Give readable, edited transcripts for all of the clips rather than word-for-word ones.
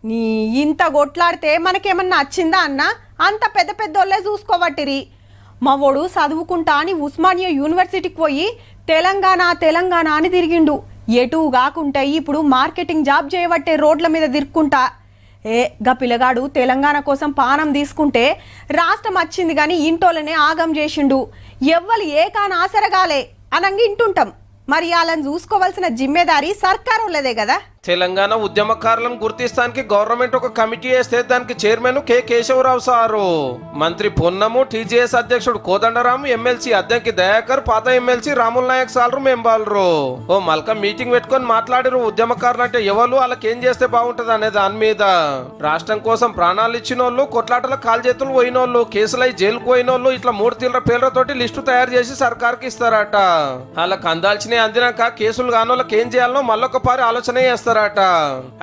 నీ ఇంత కొట్లాడితే మనకేమన్నా వచ్చిందా అన్న? అంత పెద్ద పెద్దోళ్ళే చూసుకోబట్టిరి. మా వాడు చదువుకుంటా అని ఉస్మానియా యూనివర్సిటీకి పోయి తెలంగాణ తెలంగాణ అని తిరిగిండు. ఎటు కాకుంటే ఇప్పుడు మార్కెటింగ్ జాబ్ చేయబట్టే రోడ్ల మీద తిరుక్కుంటా. గా పిల్లగాడు తెలంగాణ కోసం పానం తీసుకుంటే రాష్ట్రం వచ్చింది కానీ ఇంటోళ్ళనే ఆగం చేసిండు. ఎవ్వరు ఏకాన ఆసరగాలే అనంగా ఇంటుంటాం. మరి వాళ్ళని చూసుకోవాల్సిన జిమ్మేదారీ సర్కారోళ్ళదే కదా. తెలంగాణ ఉద్యమకారులను గుర్తిస్తానికి గవర్నమెంట్ ఒక కమిటీ వేస్తే దానికి చైర్మన్ కె కేశవరావు సారు, మంత్రి పొన్నము, టీజేఎస్ అధ్యక్షుడు కోదండరాము, ఎమ్మెల్సీ అద్దంకి దయాకర్, పాత ఎమ్మెల్సీ రాముల్ నాయక్ సాలరు మెంబాలరు ఓ మల్క మీటింగ్ పెట్టుకొని మాట్లాడారు. ఉద్యమకారులు అంటే ఎవరు, వాళ్ళకి ఏం చేస్తే బాగుంటది అనే దాని మీద. రాష్ట్రం కోసం ప్రాణాలు ఇచ్చిన వాళ్ళు, కొట్లాటల కాల్చేతులు పోయినోళ్ళు, కేసులై జైలుకు పోయినోళ్ళు, ఇట్లా 3 తీవ్ర పేర్లతోటి లిస్టు తయారు చేసి సర్కార్కి ఇస్తారట. వాళ్ళకి అందాల్సినవి అందినాక కేసులు కానోళ్ళకి ఏం చేయాలనో మళ్ళొక పారి ఆలోచన చేస్తారు.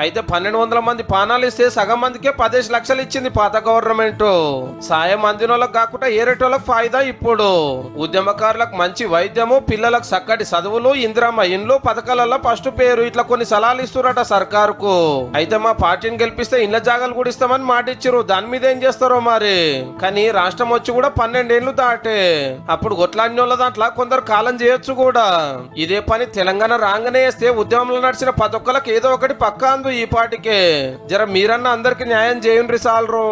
అయితే 1200 మంది పానాలు ఇస్తే సగం మందికే 15 లక్షలు ఇచ్చింది పాత గవర్నమెంట్. సాయం అందినోళ్ళకి కాకుండా ఏరేటోళ్ళకి ఫాయిదా. ఇప్పుడు ఉద్యమకారులకు మంచి వైద్యము, పిల్లలకు చక్కటి చదువులు, ఇందిరమ్మ ఇండ్లు పథకాలలో ఫస్ట్ పేరు, ఇట్లా కొన్ని సలహాలు ఇస్తున్నారట సర్కారుకు. అయితే మా పార్టీని గెలిపిస్తే ఇళ్ల జాగాలు కూడా ఇస్తామని మాట ఇచ్చారు. దాని మీద ఏం చేస్తారో మరి. కానీ రాష్ట్రం వచ్చి కూడా 12 ఏళ్లు దాటే. అప్పుడు కొట్లాడినోళ్ళ దాంట్లో కొందరు కాలం చేయొచ్చు కూడా. ఇదే పని తెలంగాణ రాగానే వేస్తే ఉద్యమంలో నడిచిన ప్రతి ఒక్కరికి ఏదో ఒకటి పక్కా అందు ఈ పాటికే. జర మీరన్నా అందరికి న్యాయం చేయండి సాలరు.